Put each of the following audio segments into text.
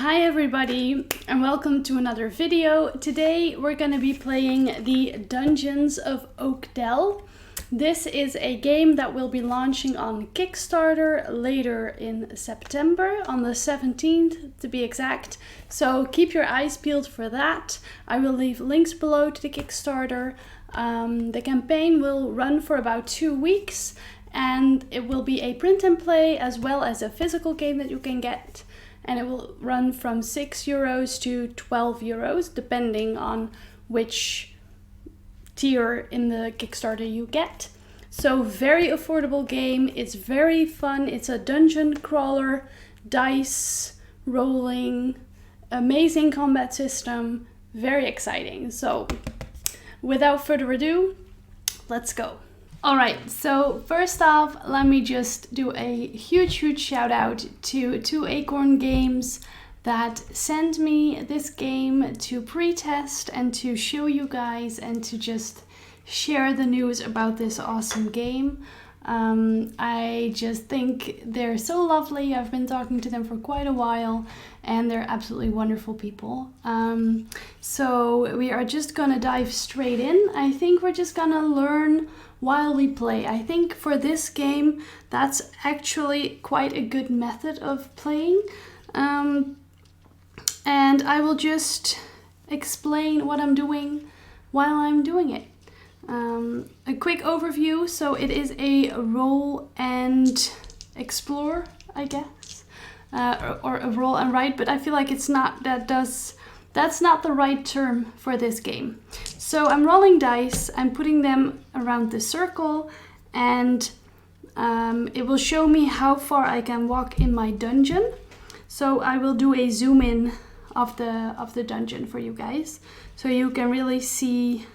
Hi everybody and welcome to another video. Today we're going to be playing the Dungeons of Oak Dell. This is a game that will be launching on Kickstarter later in September, on the 17th to be exact. So keep your eyes peeled for that. I will leave links below to the Kickstarter. The campaign will run for about 2 weeks and it will be a print and play as well as a physical game that you can get. And it will run from €6 to €12, depending on which tier in the Kickstarter you get. So very affordable game. It's very fun. It's a dungeon crawler, dice rolling, amazing combat system, very exciting. So without further ado, let's go. Alright, so first off, let me just do a huge shout out to Two Acorns Games that sent me this game to pre-test and to show you guys and to just share the news about this awesome game. I just think they're so lovely. I've been talking to them for quite a while and they're absolutely wonderful people. So we are just gonna dive straight in. I think we're just gonna learn while we play. I think for this game that's actually quite a good method of playing. And I will just explain what I'm doing while I'm doing it. A quick overview. So it is a roll and explore, I guess, or a roll and write, but I feel like it's not, that's not the right term for this game. So I'm rolling dice, I'm putting them around the circle, and it will show me how far I can walk in my dungeon. So I will do a zoom in of the dungeon for you guys, so you can really see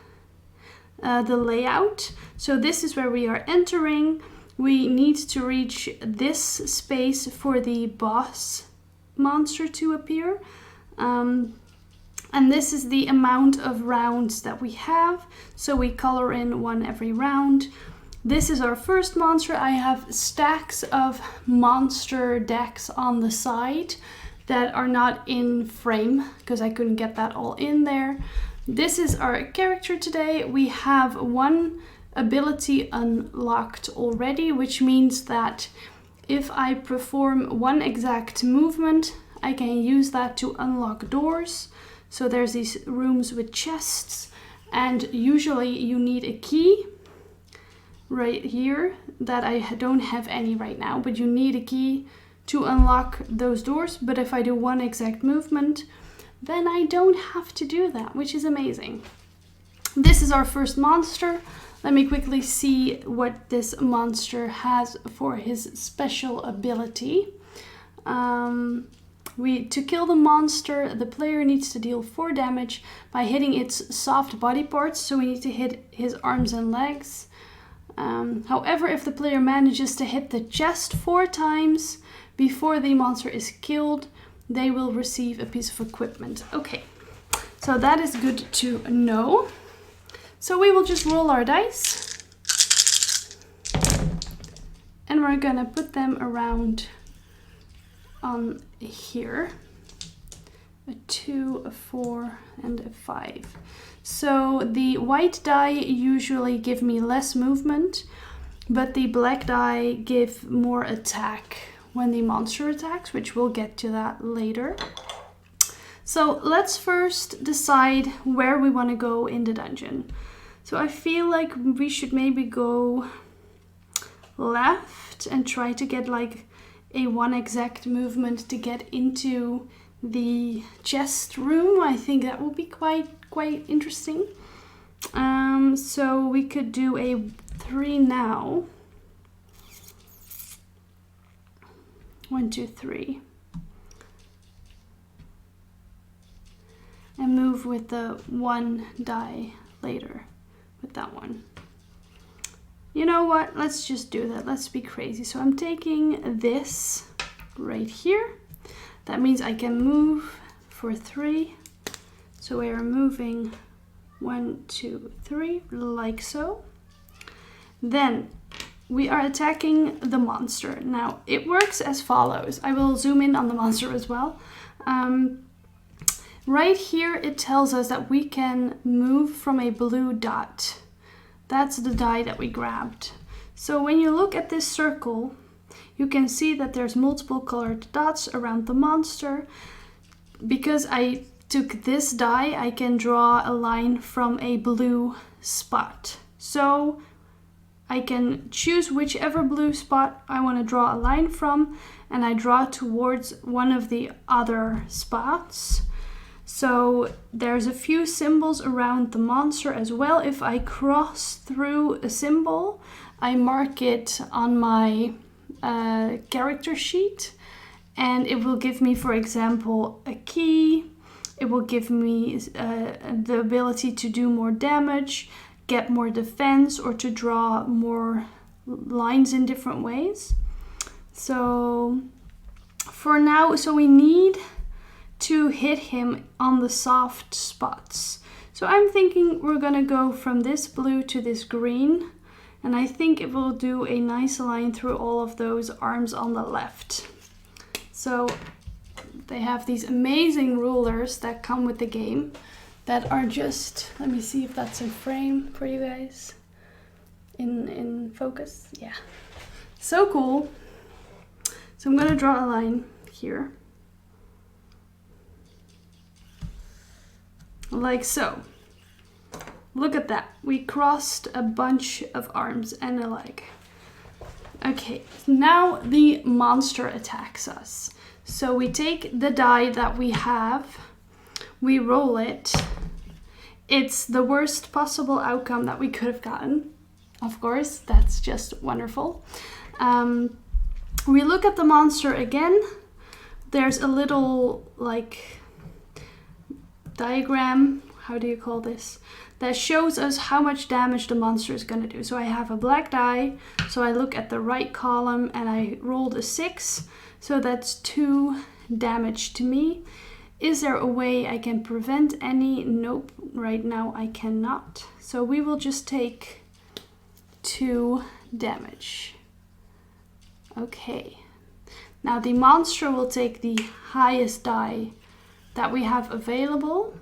the layout. So this is where we are entering. We need to reach this space for the boss monster to appear. And this is the amount of rounds that we have. So we color in one every round. This is our first monster. I have stacks of monster decks on the side that are not in frame because I couldn't get that all in there. This is our character today. We have one ability unlocked already, which means that if I perform one exact movement, I can use that to unlock doors. So there's these rooms with chests, and usually you need a key right here that I don't have any right now, but you need a key to unlock those doors. But if I do one exact movement, then I don't have to do that, which is amazing. This is our first monster. Let me quickly see what this monster has for his special ability. To kill the monster, the player needs to deal 4 damage by hitting its soft body parts, so we need to hit his arms and legs. However, if the player manages to hit the chest 4 times before the monster is killed, they will receive a piece of equipment. Okay, so that is good to know. So we will just roll our dice and we're gonna put them around on here. A 2, a 4, and a 5. So the white die usually give me less movement, but the black die give more attack when the monster attacks, which we'll get to that later. So let's first decide where we want to go in the dungeon. So I feel like we should maybe go left and try to get like a 1 exact movement to get into the chest room. I think that will be quite interesting. So we could do a 3 now. 1, 2, 3. And move with the 1 die later with that one. You know what? Let's just do that. Let's be crazy. So I'm taking this right here. That means I can move for 3. So we are moving 1, 2, 3, like so. Then we are attacking the monster. Now it works as follows. I will zoom in on the monster as well. Right here it tells us that we can move from a blue dot. That's the die that we grabbed. So when you look at this circle, you can see that there's multiple colored dots around the monster. Because I took this die, I can draw a line from a blue spot. So I can choose whichever blue spot I want to draw a line from, and I draw towards one of the other spots. So there's a few symbols around the monster as well. If I cross through a symbol, I mark it on my character sheet, and it will give me, for example, a key. It will give me the ability to do more damage, get more defense, or to draw more lines in different ways. So for now, so we need to hit him on the soft spots. So I'm thinking we're gonna go from this blue to this green, and I think it will do a nice line through all of those arms on the left. So they have these amazing rulers that come with the game that are just, let me see if that's in frame for you guys. In focus, yeah. So cool. So I'm gonna draw a line here. Like so. Look at that. We crossed a bunch of arms and a leg. Okay, now the monster attacks us. So we take the die that we have, we roll it. It's the worst possible outcome that we could have gotten. Of course, that's just wonderful. We look at the monster again. There's a little like diagram, how do you call this, that shows us how much damage the monster is going to do. So I have a black die, so I look at the right column and I rolled a 6, so that's 2 damage to me. Is there a way I can prevent any? Nope, right now I cannot. So we will just take 2 damage. Okay, now the monster will take the highest die that we have available.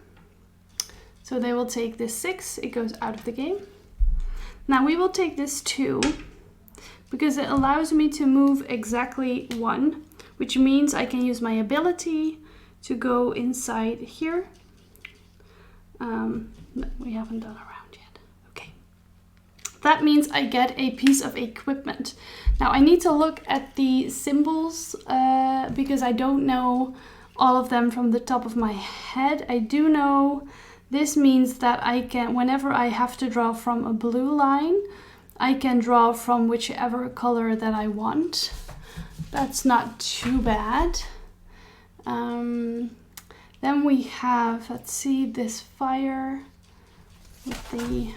So they will take this 6, it goes out of the game. Now we will take this 2 because it allows me to move exactly 1, which means I can use my ability to go inside here. No, we haven't done a round yet. Okay. That means I get a piece of equipment. Now I need to look at the symbols because I don't know all of them from the top of my head. I do know this means that I can, whenever I have to draw from a blue line, I can draw from whichever color that I want. That's not too bad. Then we have, let's see, this fire with the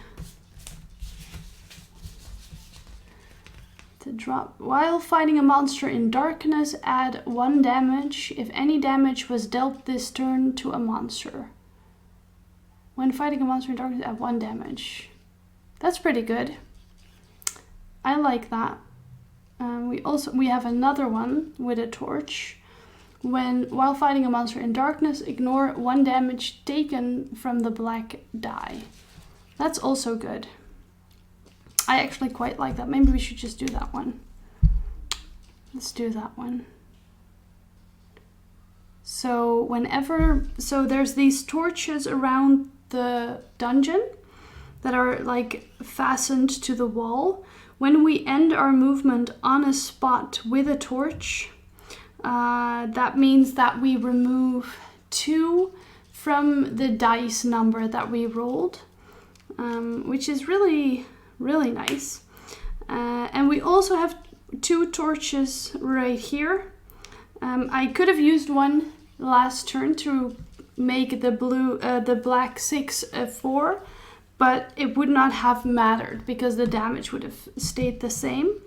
drop. While fighting a monster in darkness, add 1 damage if any damage was dealt this turn to a monster. When fighting a monster in darkness, add 1 damage. That's pretty good. I like that. We have another one with a torch. While fighting a monster in darkness, ignore 1 damage taken from the black die. That's also good. I actually quite like that. Maybe we should just do that one. Let's do that one. So there's these torches around the dungeon that are like fastened to the wall. When we end our movement on a spot with a torch, that means that we remove 2 from the dice number that we rolled, which is really, really nice. And we also have 2 torches right here. I could have used one last turn to make the black 6 a 4, but it would not have mattered because the damage would have stayed the same.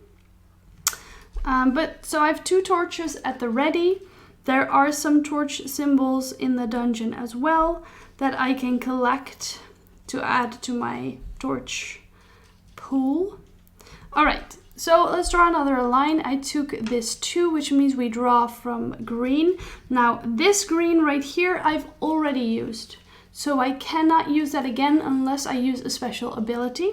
So I have 2 torches at the ready. There are some torch symbols in the dungeon as well that I can collect to add to my torch pool. All right, So let's draw another line. I took this 2, which means we draw from green. Now this green right here I've already used, so I cannot use that again unless I use a special ability.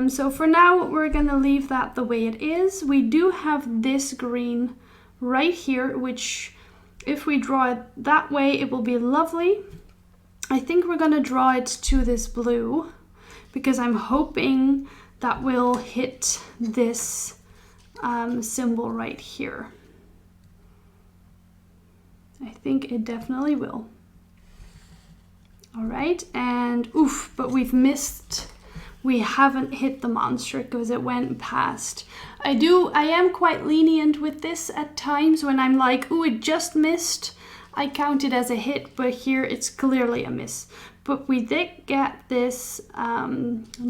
So for now we're gonna leave that the way it is. We do have this green right here, which if we draw it that way it will be lovely. I think we're gonna draw it to this blue because I'm hoping that will hit this symbol right here. I think it definitely will. All right, and oof, but we've missed. We haven't hit the monster because it went past. I am quite lenient with this at times when I'm like, ooh, it just missed. I count it as a hit, but here it's clearly a miss. But we did get this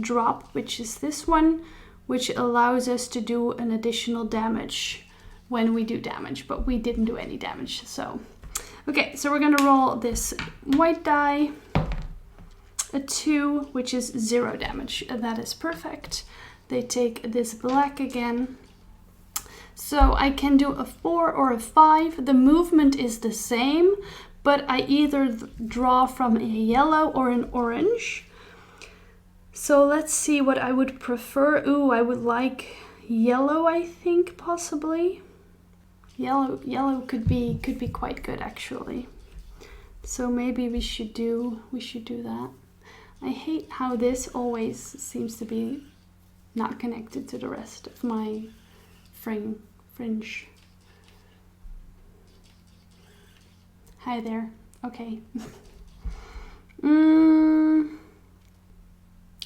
drop, which is this one, which allows us to do an additional damage when we do damage, but we didn't do any damage. So, okay, so we're gonna roll this white die, a 2, which is 0 damage. That is perfect. They take this black again. So I can do a 4 or a 5. The movement is the same, but I either draw from a yellow or an orange. So let's see what I would prefer. Ooh, I would like yellow, I think, possibly. Yellow could be quite good actually. So maybe we should do that. I hate how this always seems to be not connected to the rest of my fringe. Hi there. Okay.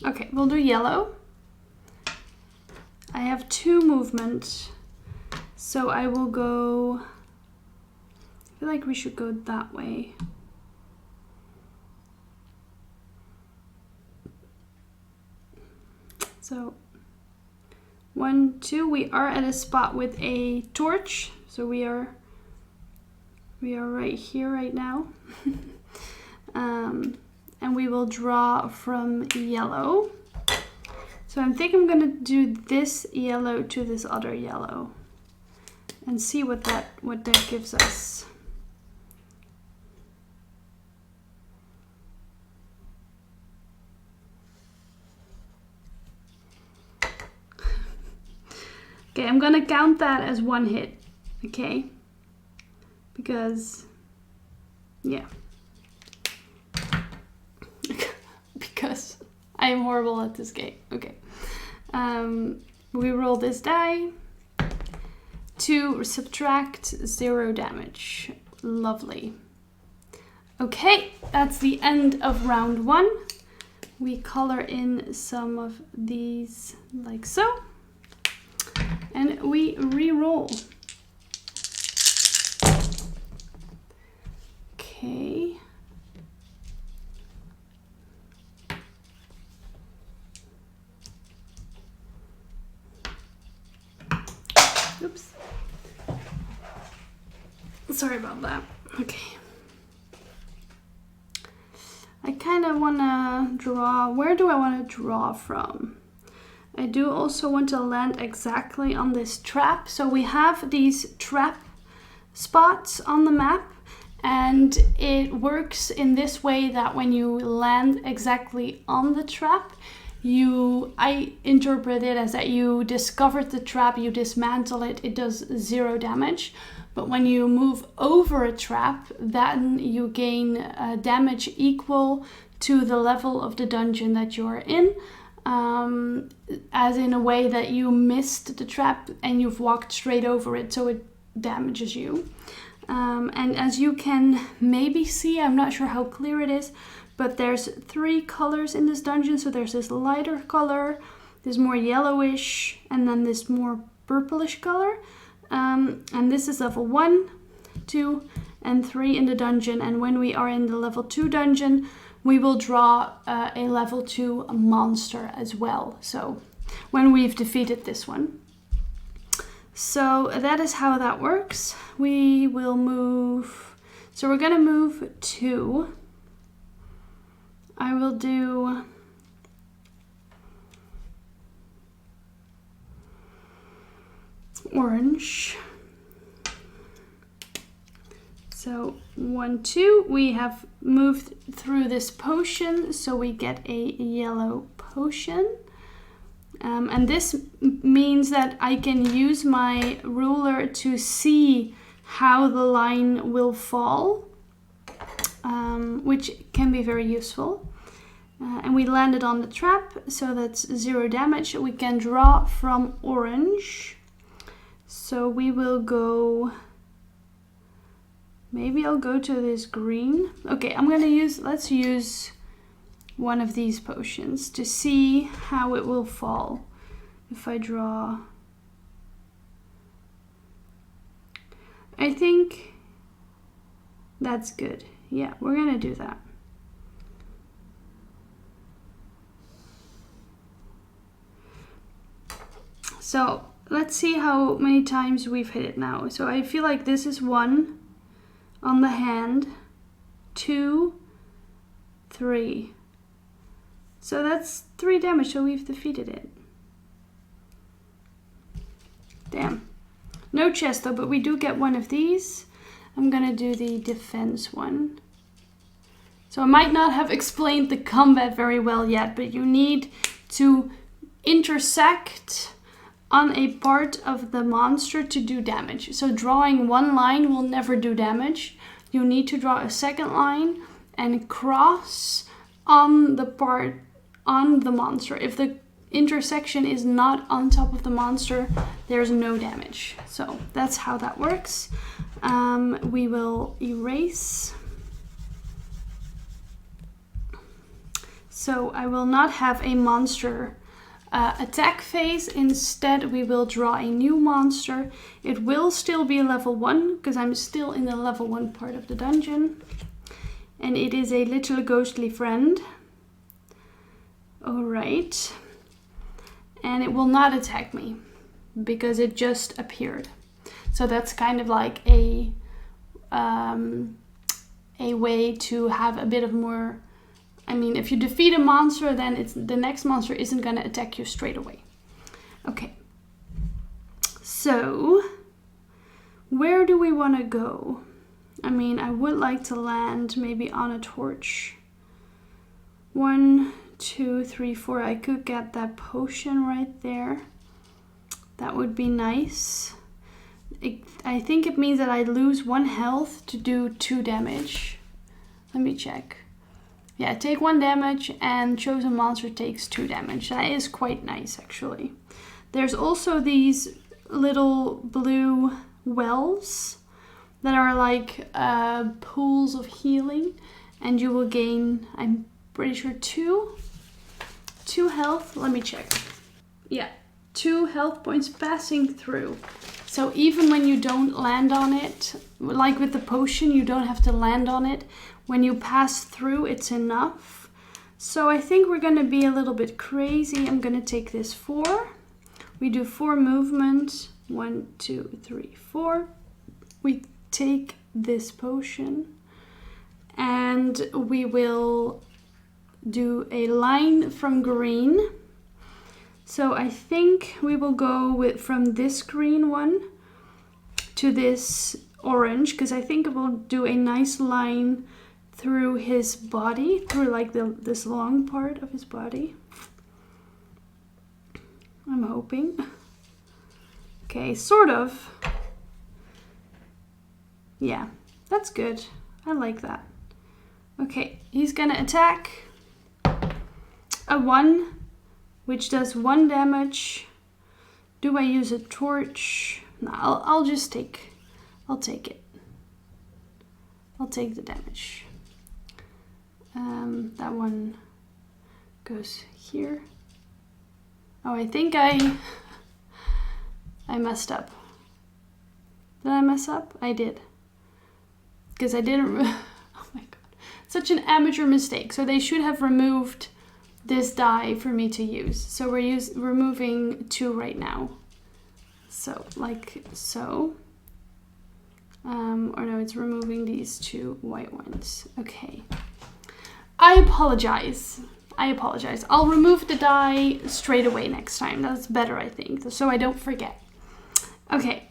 Okay, we'll do yellow. I have 2 movement, so I will go. I feel like we should go that way. So 1, 2, we are at a spot with a torch. So we are right here right now. And we will draw from yellow. So I think I'm gonna do this yellow to this other yellow and see what that gives us. Okay, I'm gonna count that as 1 hit, okay? Because, yeah. Because I am horrible at this game, okay. We roll this die to subtract 0 damage. Lovely. Okay, that's the end of round 1. We color in some of these like so. And we re-roll. Okay. Oops. Sorry about that. Okay. I kind of want to draw. Where do I want to draw from? I do also want to land exactly on this trap. So we have these trap spots on the map, and it works in this way that when you land exactly on the trap, I interpret it as that you discovered the trap, you dismantle it, it does 0 damage. But when you move over a trap, then you gain damage equal to the level of the dungeon that you're in. As in a way that you missed the trap and you've walked straight over it, so it damages you. And as you can maybe see, I'm not sure how clear it is, but there's 3 colors in this dungeon. So there's this lighter color, this more yellowish, and then this more purplish color. And this is level 1, 2, and 3 in the dungeon. And when we are in the level 2 dungeon, we will draw a level 2 monster as well. So when we've defeated this one. So that is how that works. We will move. So we're gonna move 2. I will do. orange. So 1, 2, we have moved through this potion, so we get a yellow potion. And this means that I can use my ruler to see how the line will fall, which can be very useful. And we landed on the trap, so that's 0 damage. We can draw from orange. So we will go... Maybe I'll go to this green. Okay, let's use one of these potions to see how it will fall. If I draw... I think that's good. Yeah, we're gonna do that. So let's see how many times we've hit it now. So I feel like this is 1 on the hand, 2, 3. So that's 3 damage, so we've defeated it. Damn. No chest though, but we do get one of these. I'm gonna do the defense one. So I might not have explained the combat very well yet, but you need to intersect on a part of the monster to do damage. So drawing one line will never do damage. You need to draw a second line and cross on the part on the monster. If the intersection is not on top of the monster, there's no damage. So that's how that works. We will erase. So I will not have a monster attack phase. Instead, we will draw a new monster. It will still be level 1 because I'm still in the level 1 part of the dungeon. And it is a little ghostly friend. All right. And it will not attack me because it just appeared. So that's kind of like a way to have a bit of more... I mean, if you defeat a monster, then the next monster isn't going to attack you straight away. Okay. So, where do we want to go? I mean, I would like to land maybe on a torch. 1, 2, 3, 4. I could get that potion right there. That would be nice. I think it means that I lose 1 health to do 2 damage. Let me check. Yeah, take 1 damage and chosen monster takes 2 damage. That is quite nice, actually. There's also these little blue wells that are like pools of healing. And you will gain, I'm pretty sure, 2 health. Let me check. Yeah, 2 health points passing through. So even when you don't land on it, like with the potion, you don't have to land on it. When you pass through, it's enough. So I think we're going to be a little bit crazy. I'm going to take this 4. We do 4 movement. 1, 2, 3, 4. We take this potion. And we will do a line from green. So I think we will go from this green one to this orange. Because I think it will do a nice line through his body, through like this long part of his body. I'm hoping. Okay, sort of. Yeah, that's good. I like that. Okay, he's gonna attack a 1, which does 1 damage. Do I use a torch? No, I'll just take. I'll take it. I'll take the damage. That one goes here. Oh, I think I messed up. Did I mess up? I did. Because I didn't... Oh my god. Such an amateur mistake. So they should have removed this die for me to use. So we're removing 2 right now. So, like so. Or no, it's removing these 2 white ones. Okay. I apologize. I'll remove the die straight away next time. That's better, I think, so I don't forget. Okay.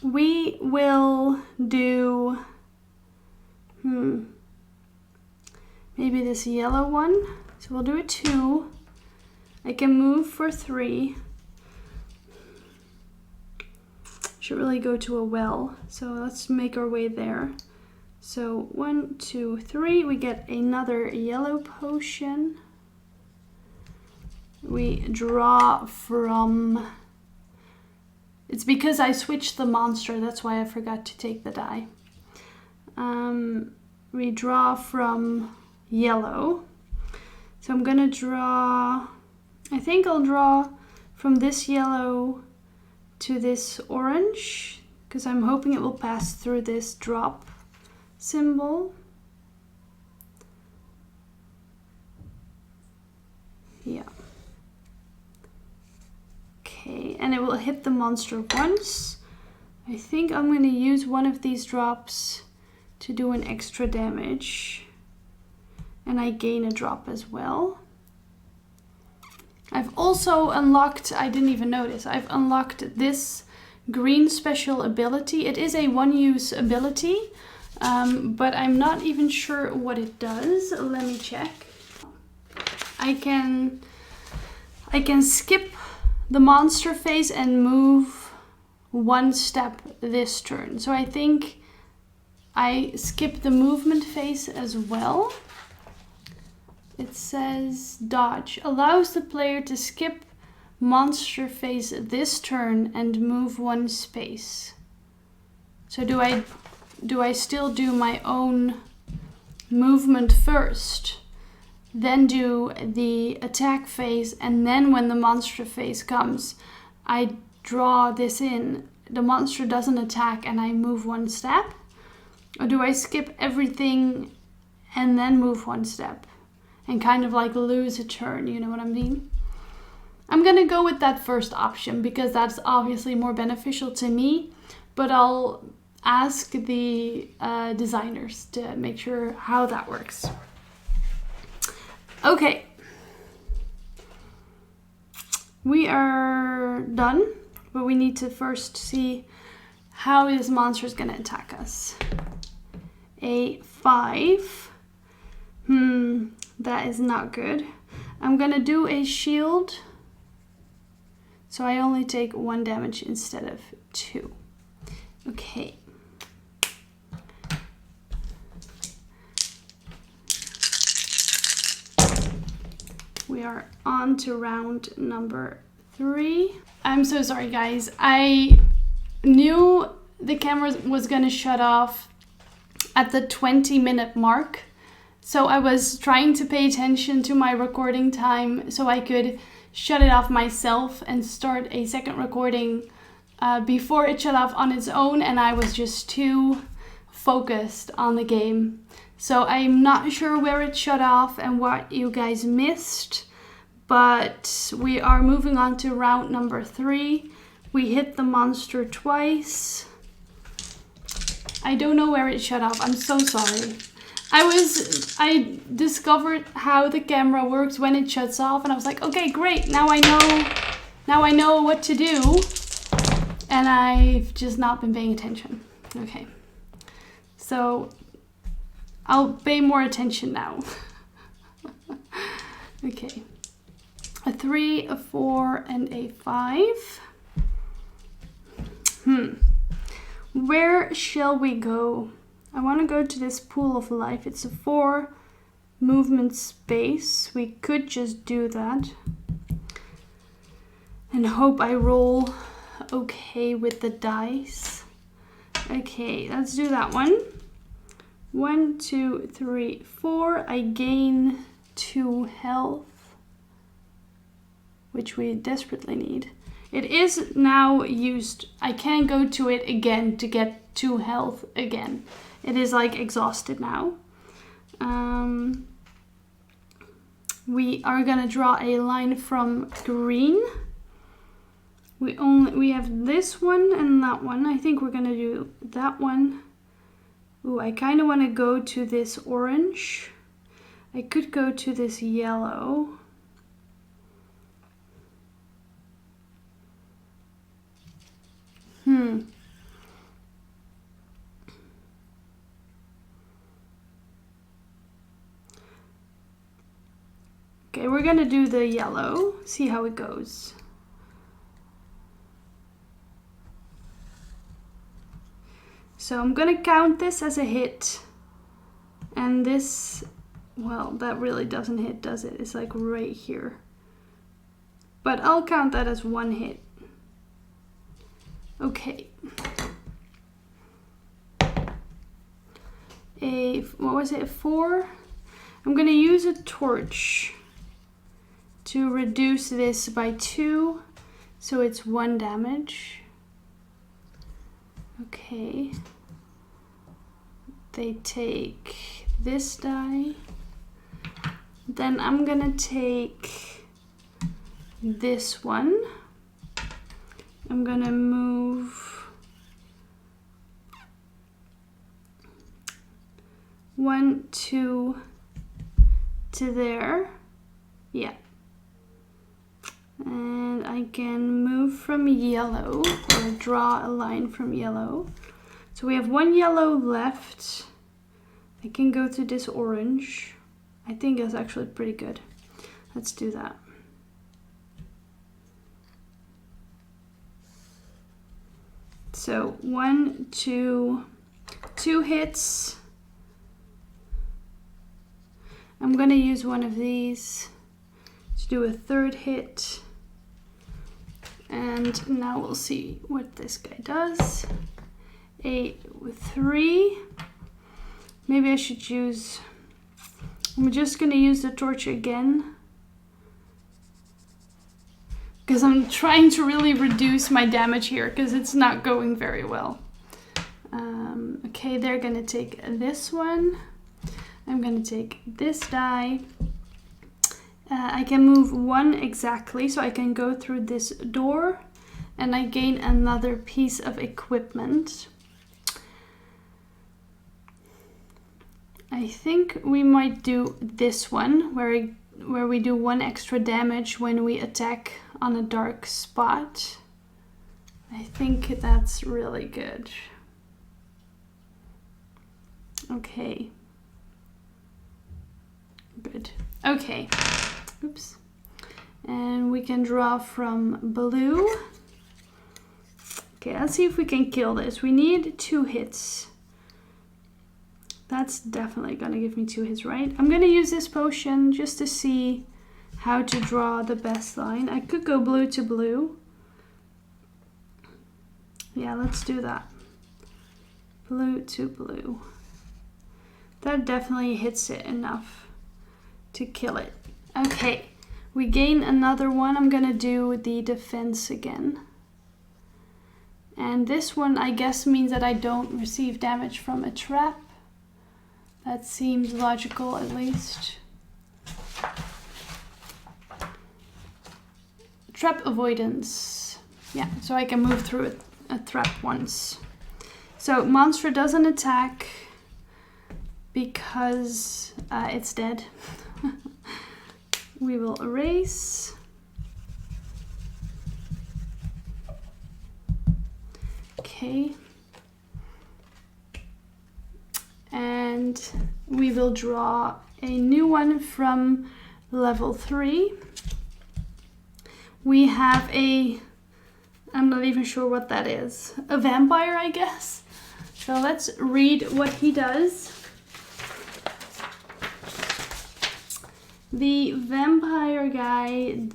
We will do maybe this yellow one. So we'll do a 2. I can move for 3. Should really go to a well. So let's make our way there. So 1, 2, 3. We get another yellow potion. We draw from... It's because I switched the monster. That's why I forgot to take the die. We draw from yellow. So I'm gonna draw... I think I'll draw from this yellow to this orange, because I'm hoping it will pass through this drop symbol. Yeah. Okay, and it will hit the monster once. I think I'm going to use one of these drops to do an extra damage. And I gain a drop as well. I've also unlocked, I didn't even notice, I've unlocked this green special ability. It is a one-use ability, but I'm not even sure what it does. Let me check. I can skip the monster phase and move 1 step this turn. So I think I skip the movement phase as well. It says dodge. Allows the player to skip monster phase this turn and move 1 space. So do I still do my own movement first, then do the attack phase, and then when the monster phase comes, I draw this in. The monster doesn't attack and I move 1 step? Or do I skip everything and then move 1 step? And kind of like lose a turn, you know what I mean? I'm gonna go with that first option because that's obviously more beneficial to me, but I'll ask the designers to make sure how that works. Okay. We are done, but we need to first see how this monster is gonna attack us. A 5. That is not good. I'm gonna do a shield, so I only take 1 damage instead of 2. Okay. We are on to round number 3. I'm so sorry, guys. I knew the camera was gonna shut off at the 20-minute mark. So I was trying to pay attention to my recording time so I could shut it off myself and start a second recording before it shut off on its own, and I was just too focused on the game. So I'm not sure where it shut off and what you guys missed, but we are moving on to round number 3. We hit the monster twice. I don't know where it shut off. I'm so sorry. I discovered how the camera works when it shuts off, and I was like, okay, great, now I know what to do, and I've just not been paying attention. Okay, so I'll pay more attention now. Okay, a 3, a 4, and a 5. Where shall we go? I want to go to this pool of life. It's a 4 movement space. We could just do that and hope I roll okay with the dice. Okay, let's do that one. 1, 2, 3, 4. I gain 2 health, which we desperately need. It is now used. I can't go to it again to get 2 health again. It is like exhausted now. We are gonna draw a line from green. We have this one and that one. I think we're gonna do that one. Ooh, I kind of want to go to this orange. I could go to this yellow. we're gonna do the yellow, see how it goes. So I'm gonna count this as a hit. And this, well, that really doesn't hit, does it? It's like right here. But I'll count that as one hit. Okay. What was it, 4? I'm gonna use a torch to reduce this by 2, so it's 1 damage. Okay. They take this die. Then I'm gonna take this one. I'm gonna move 1, 2 to there. Yeah. And I can move from yellow, or draw a line from yellow. So we have 1 yellow left. I can go to this orange. I think that's actually pretty good. Let's do that. So 1, 2, 2 hits. I'm gonna use one of these to do a 3rd hit. And now we'll see what this guy does. A 3. Maybe I should use, I'm just gonna use the torch again, because I'm trying to really reduce my damage here because it's not going very well. Okay, they're gonna take this one. I'm gonna take this die. I can move 1 exactly, so I can go through this door and I gain another piece of equipment. I think we might do this one, where we do 1 extra damage when we attack on a dark spot. I think that's really good. Okay. Good. Okay. Oops. And we can draw from blue. Okay, let's see if we can kill this. We need 2 hits. That's definitely gonna give me 2 hits, right? I'm gonna use this potion just to see how to draw the best line. I could go blue to blue. Yeah, let's do that. Blue to blue. That definitely hits it enough to kill it. Okay, we gain another one. I'm gonna do the defense again. And this one, I guess, means that I don't receive damage from a trap. That seems logical, at least. Trap avoidance. Yeah, so I can move through a trap once. So monster doesn't attack because it's dead. We will erase. Okay. And we will draw a new one from level 3. We have I'm not even sure what that is. A vampire, I guess. So let's read what he does. The vampire guy,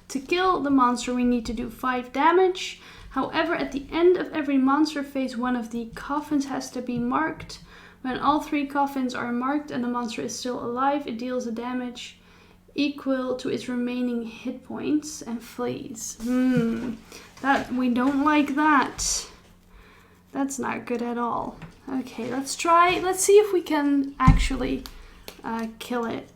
to kill the monster we need to do 5 damage. However, at the end of every monster phase, one of the coffins has to be marked. When all 3 coffins are marked and the monster is still alive, it deals a damage equal to its remaining hit points and flees. That, we don't like that. That's not good at all. Okay, let's see if we can actually kill it.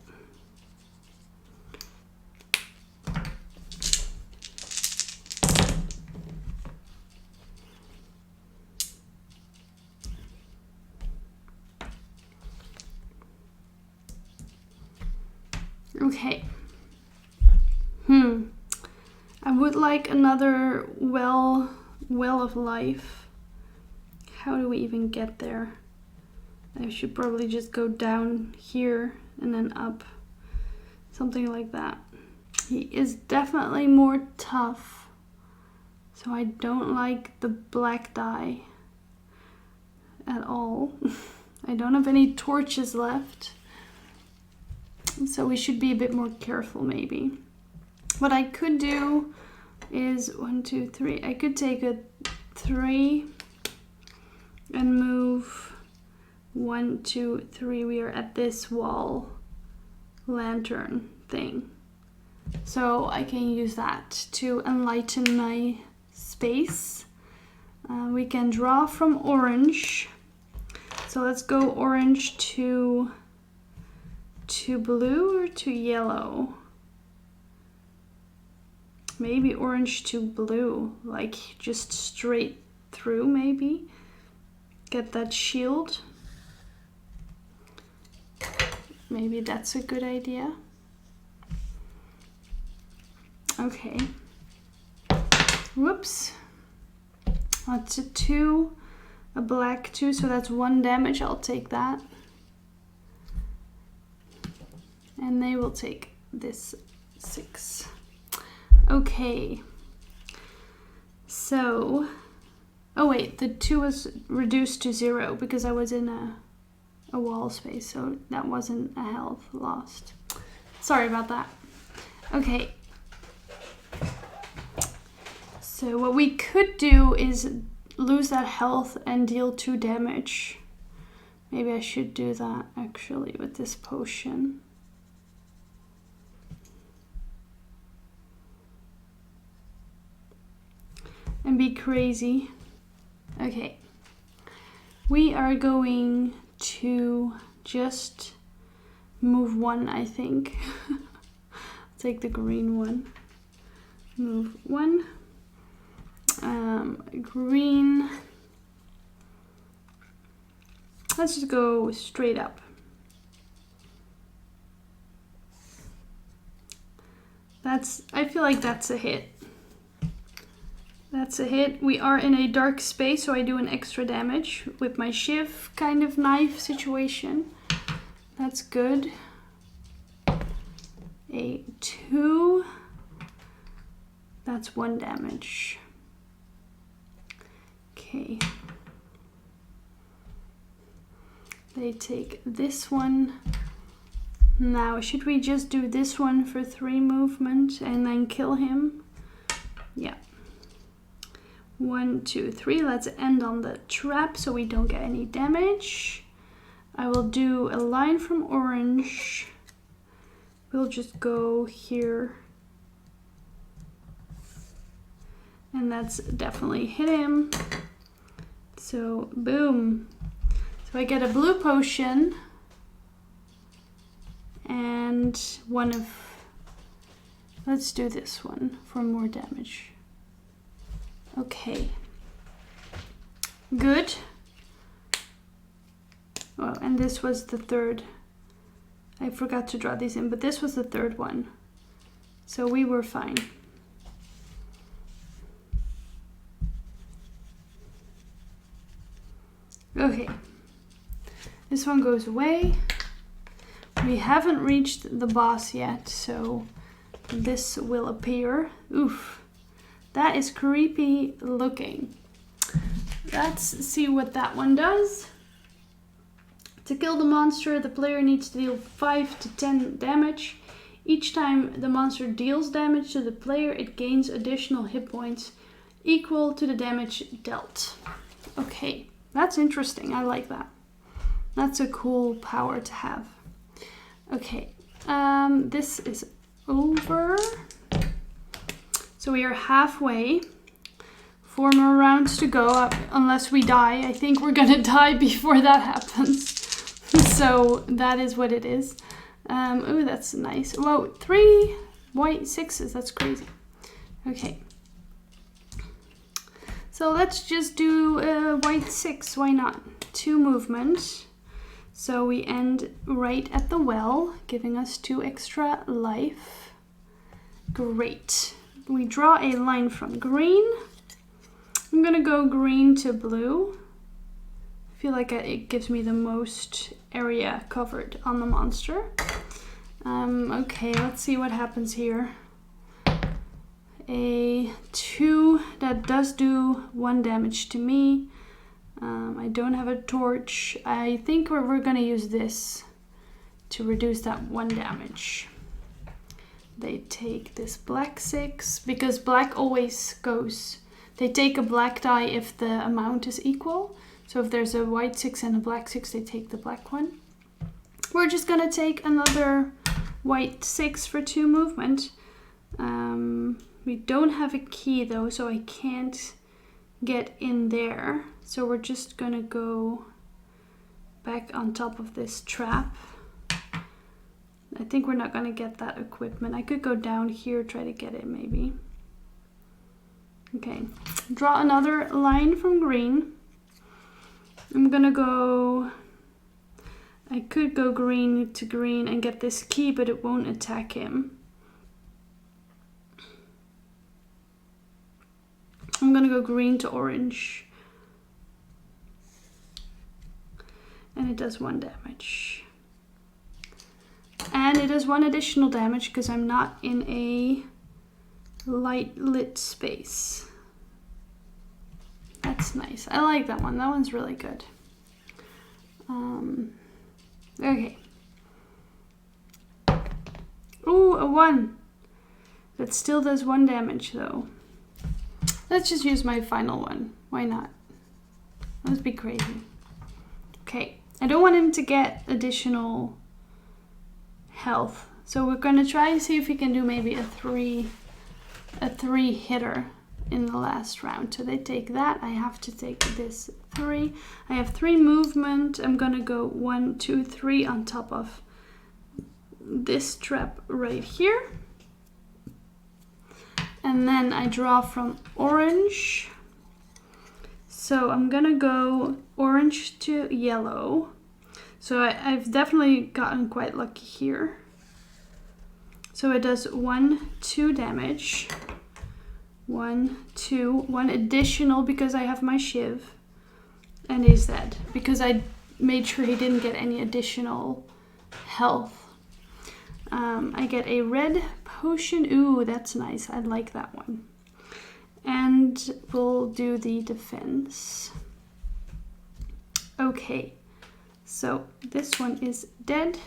Okay. I would like another well of life. How do we even get there? I should probably just go down here and then up. Something like that. He is definitely more tough. So I don't like the black die at all. I don't have any torches left. So we should be a bit more careful maybe. What I could do is 1, 2, 3. I could take a 3 and move 1, 2, 3. We are at this wall lantern thing. So I can use that to enlighten my space. We can draw from orange. So let's go orange to blue or to yellow. Maybe orange to blue, like just straight through maybe. Get that shield. Maybe that's a good idea. Okay. Whoops. That's a 2, a black 2, so that's 1 damage. I'll take that. And they will take this 6. Okay. So, oh wait, the 2 was reduced to 0 because I was in a wall space, so that wasn't a health lost. Sorry about that. Okay. So what we could do is lose that health and deal 2 damage. Maybe I should do that actually with this potion. And be crazy. Okay. We are going to just move 1, I think. Take the green one. Move 1. Green. Let's just go straight up. I feel like that's a hit. That's a hit. We are in a dark space, so I do an extra damage with my shiv kind of knife situation. That's good. A 2. That's 1 damage. Okay. They take this one. Now, should we just do this one for 3 movement and then kill him? Yeah. 1, 2, 3. Let's end on the trap so we don't get any damage. I will do a line from orange. We'll just go here. And that's definitely hit him. So, boom. So I get a blue potion. And one of... Let's do this one for more damage. Okay. Good. Oh, and this was the 3rd. I forgot to draw these in, but this was the 3rd one. So we were fine. Okay. This one goes away. We haven't reached the boss yet, so this will appear. Oof. That is creepy looking. Let's see what that one does. To kill the monster, the player needs to deal 5 to 10 damage. Each time the monster deals damage to the player, it gains additional hit points equal to the damage dealt. Okay, that's interesting. I like that. That's a cool power to have. Okay, this is over. So we are halfway. 4 more rounds to go, unless we die. I think we're gonna die before that happens. So that is what it is. Oh, that's nice. Whoa, 3 white 6s. That's crazy. Okay. So let's just do white 6. Why not? 2 movements. So we end right at the well, giving us 2 extra life. Great. We draw a line from green. I'm gonna go green to blue. I feel like it gives me the most area covered on the monster. Okay, let's see what happens here. a 2 that does do 1 damage to me. I don't have a torch. I think we're gonna use this to reduce that 1 damage. They take this black 6 because black always goes. They take a black die if the amount is equal. So if there's a white 6 and a black 6, they take the black one. We're just gonna take another white 6 for 2 movement. We don't have a key though, so I can't get in there. So we're just gonna go back on top of this trap. I think we're not gonna get that equipment. I could go down here, try to get it maybe. Okay, draw another line from green. I'm gonna go, I could go green to green and get this key, but it won't attack him. I'm gonna go green to orange. And it does 1 damage. And it does 1 additional damage because I'm not in a light lit space. That's nice. I like that one. That one's really good. Okay. Ooh, a 1. That still does 1 damage though. Let's just use my final one. Why not? Let's be crazy. Okay. I don't want him to get additional health. So we're going to try and see if we can do maybe a 3 hitter in the last round. So they take that. I have to take this 3. I have 3 movement. I'm going to go 1, 2, 3 on top of this trap right here. And then I draw from orange. So I'm gonna go orange to yellow. So I've definitely gotten quite lucky here. So it does 1, 2 damage. 1, 2, 1 additional because I have my shiv. And he's dead because I made sure he didn't get any additional health. I get a red potion. Ooh, that's nice. I like that one. And we'll do the defense. Okay, so this one is dead.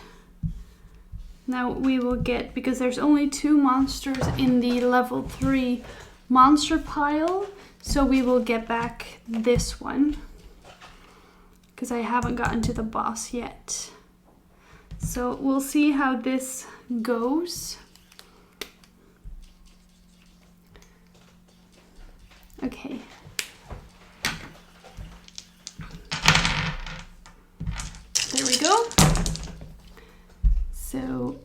Now we will get, because there's only 2 monsters in the level 3 monster pile, so we will get back this one because I haven't gotten to the boss yet. So we'll see how this goes. Okay. There we go. So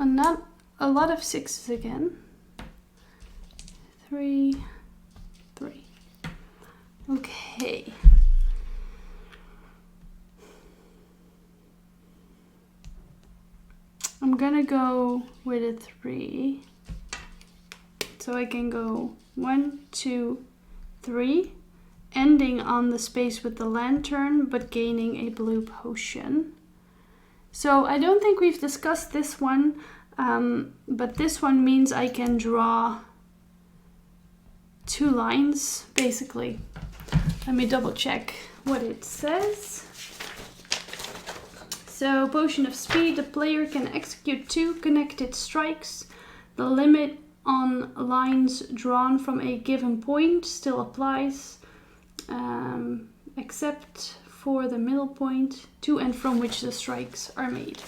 not a lot of 6s again. 3, 3. Okay. I'm gonna go with a 3. So I can go 1, 2, 3, ending on the space with the lantern, but gaining a blue potion. So I don't think we've discussed this one, but this one means I can draw 2 lines, basically. Let me double check what it says. So, Potion of Speed, the player can execute 2 connected strikes. The limit on lines drawn from a given point still applies, except for the middle point, to and from which the strikes are made.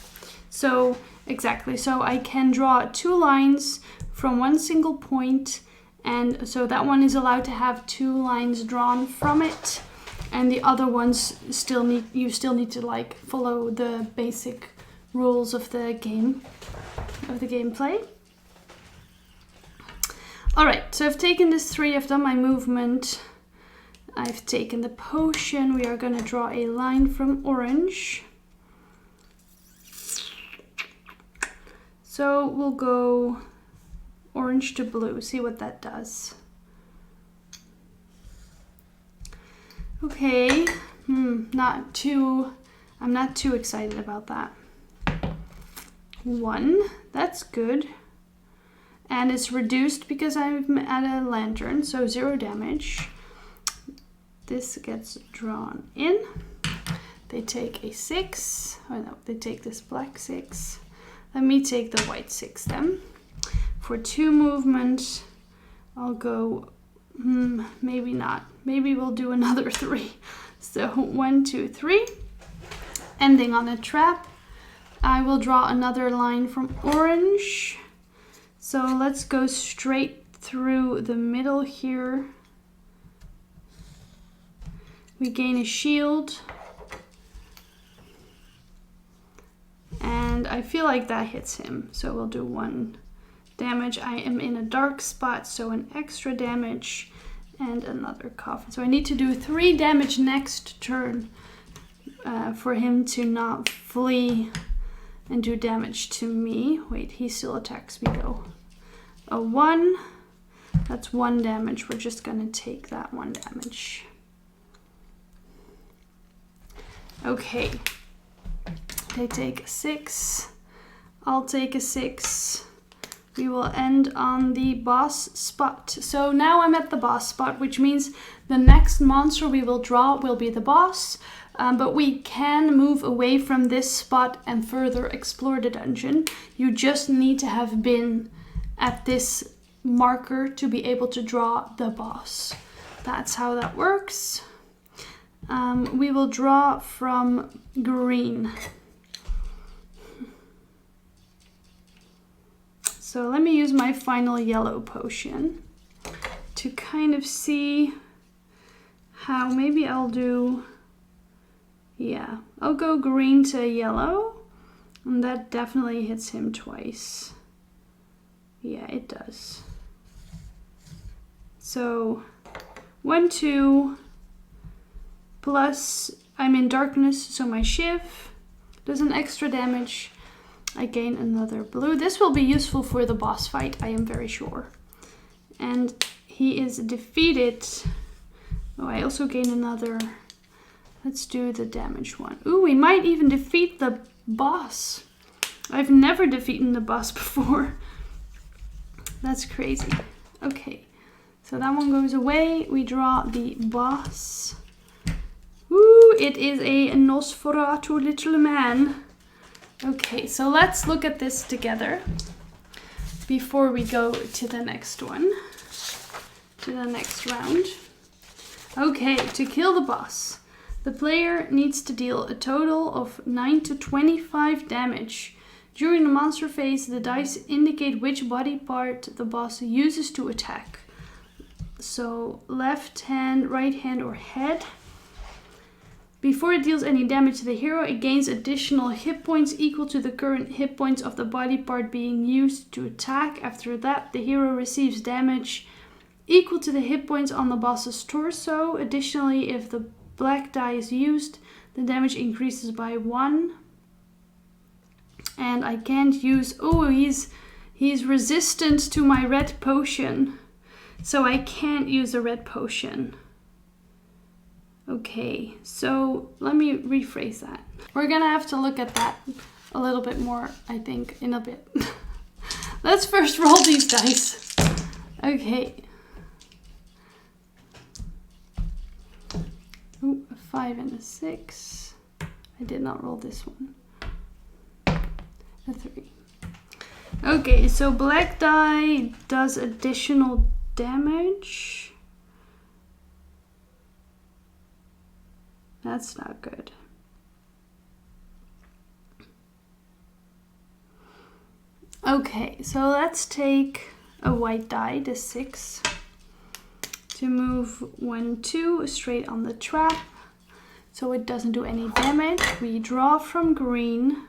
So, exactly. So I can draw 2 lines from one single point, and so that one is allowed to have 2 lines drawn from it. And the other ones you still need to like follow the basic rules of the game, of the gameplay. All right, so I've taken this 3, I've done my movement, I've taken the potion. We are gonna draw a line from orange. So we'll go orange to blue, see what that does. Okay, I'm not too excited about that. 1, that's good. And it's reduced because I'm at a lantern, so 0 damage. This gets drawn in. They take a 6. Oh no, they take this black 6. Let me take the white 6 then. For 2 movement, I'll go, maybe not. Maybe we'll do another 3. So 1, 2, 3. Ending on a trap. I will draw another line from orange. So let's go straight through the middle here. We gain a shield. And I feel like that hits him. So we'll do 1 damage. I am in a dark spot, so an extra damage and another coffin. So I need to do 3 damage next turn for him to not flee and do damage to me. Wait, he still attacks me though. A 1, that's 1 damage. We're just gonna take that 1 damage. Okay, they take a 6. I'll take a 6. We will end on the boss spot. So now I'm at the boss spot, which means the next monster we will draw will be the boss. But we can move away from this spot and further explore the dungeon. You just need to have been at this marker to be able to draw the boss. That's how that works. We will draw from green. So let me use my final yellow potion to kind of see how maybe I'll do... Yeah, I'll go green to yellow, and that definitely hits him twice. Yeah, it does. So 1, 2, plus I'm in darkness, so my shiv does an extra damage. I gain another blue. This will be useful for the boss fight, I am very sure. And he is defeated. Oh, I also gain another... Let's do the damage one. Ooh, we might even defeat the boss. I've never defeated the boss before. That's crazy. Okay, so that one goes away. We draw the boss. Ooh, it is a Nosferatu little man. Okay, so let's look at this together before we go to the next one, to the next round. Okay, to kill the boss, the player needs to deal a total of 9 to 25 damage. During the monster phase, the dice indicate which body part the boss uses to attack. So left hand, right hand, or head. Before it deals any damage to the hero, it gains additional hit points equal to the current hit points of the body part being used to attack. After that, the hero receives damage equal to the hit points on the boss's torso. Additionally, if the black die is used, the damage increases by 1. And I can't use... Oh, he's resistant to my red potion. So I can't use a red potion. Okay, so let me rephrase that. We're gonna have to look at that a little bit more, I think, in a bit. Let's first roll these dice. Okay. Ooh, a 5 and a 6. I did not roll this one. A 3. Okay, so black die does additional damage. That's not good. Okay, so let's take a white die, the 6, to move 1, 2 straight on the trap, so it doesn't do any damage. We draw from green.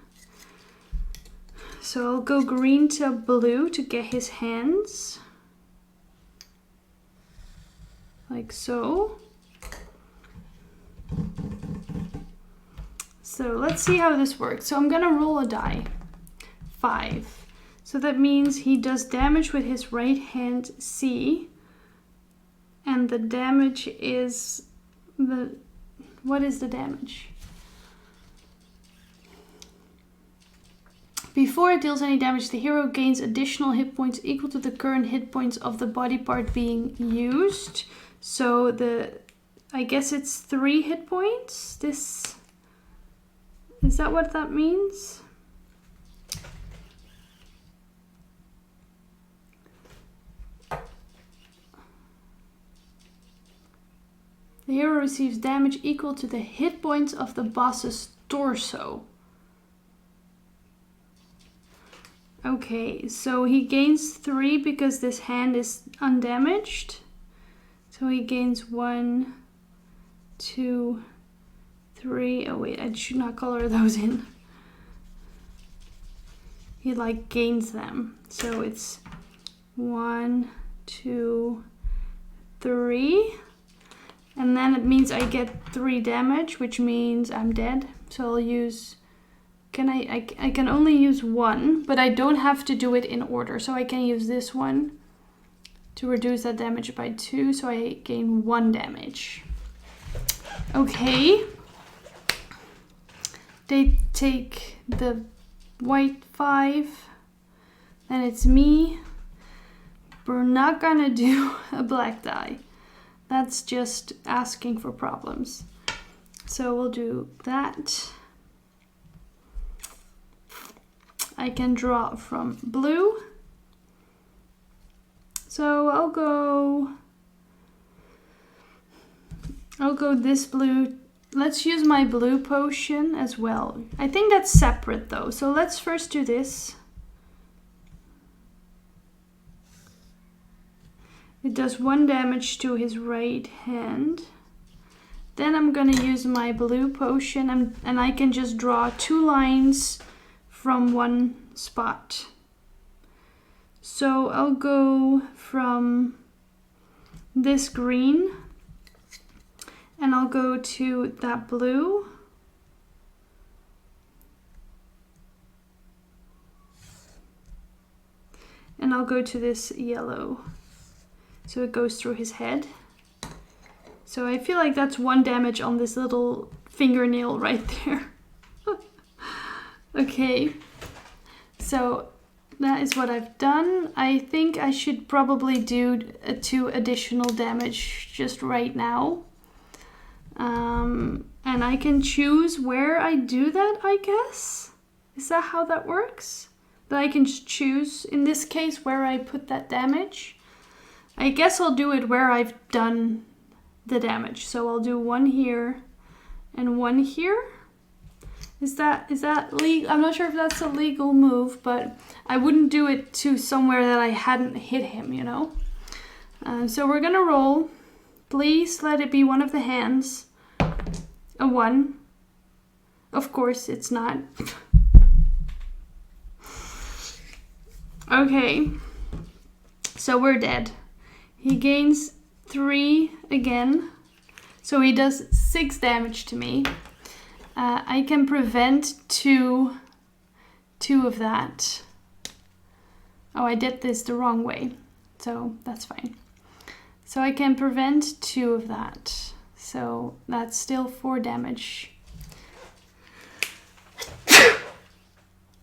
So I'll go green to blue to get his hands. Like so. So let's see how this works. So I'm gonna roll a die. 5. So that means he does damage with his right hand C. And the damage is the... What is the damage? Before it deals any damage, the hero gains additional hit points equal to the current hit points of the body part being used. So I guess it's 3 hit points. Is that what that means? The hero receives damage equal to the hit points of the boss's torso. Okay, so he gains 3 because this hand is undamaged. So he gains 1, 2, 3. Oh wait, I should not color those in. He like gains them. So it's 1, 2, 3. And then it means I get 3 damage, which means I'm dead. So I'll use, I can only use 1, but I don't have to do it in order. So I can use this one to reduce that damage by 2, so I gain 1 damage. Okay. They take the white 5, then it's me. We're not gonna do a black die. That's just asking for problems. So we'll do that. I can draw from blue. So I'll go this blue. Let's use my blue potion as well. I think that's separate though. So let's first do this. It does 1 damage to his right hand. Then I'm gonna use my blue potion and I can just draw 2 lines from one spot. So I'll go from this green and I'll go to that blue. And I'll go to this yellow. So it goes through his head. So I feel like that's 1 damage on this little fingernail right there. Okay, so that is what I've done. I think I should probably do 2 additional damage just right now. And I can choose where I do that, I guess. Is that how that works? That I can just choose, in this case, where I put that damage. I guess I'll do it where I've done the damage. So I'll do 1 here and 1 here. Is that legal? I'm not sure if that's a legal move, but I wouldn't do it to somewhere that I hadn't hit him, you know? So we're gonna roll. Please let it be one of the hands. A 1. Of course it's not. Okay. So we're dead. He gains 3 again. So he does 6 damage to me. I can prevent 2 of that. Oh, I did this the wrong way. So that's fine. So I can prevent 2 of that. So that's still 4 damage.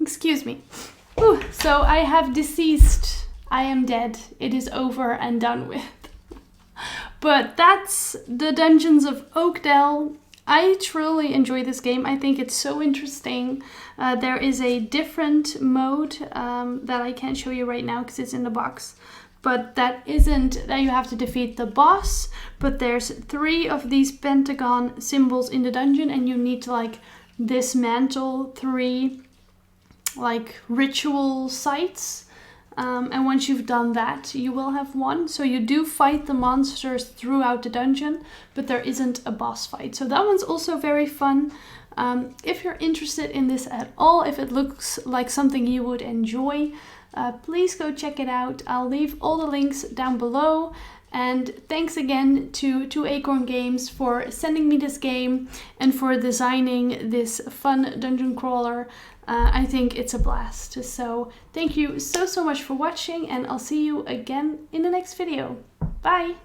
Excuse me. Ooh, so I have deceased. I am dead. It is over and done with. But that's the Dungeons of Oak Dell. I truly enjoy this game. I think it's so interesting. There is a different mode that I can't show you right now because it's in the box. But that isn't that you have to defeat the boss. But there's 3 of these pentagon symbols in the dungeon and you need to like dismantle 3 like ritual sites. And once you've done that, you will have won. So you do fight the monsters throughout the dungeon, but there isn't a boss fight. So that one's also very fun. If you're interested in this at all, if it looks like something you would enjoy, please go check it out. I'll leave all the links down below. And thanks again to Two Acorn Games for sending me this game and for designing this fun dungeon crawler. I think it's a blast. So thank you so much for watching and I'll see you again in the next video. Bye!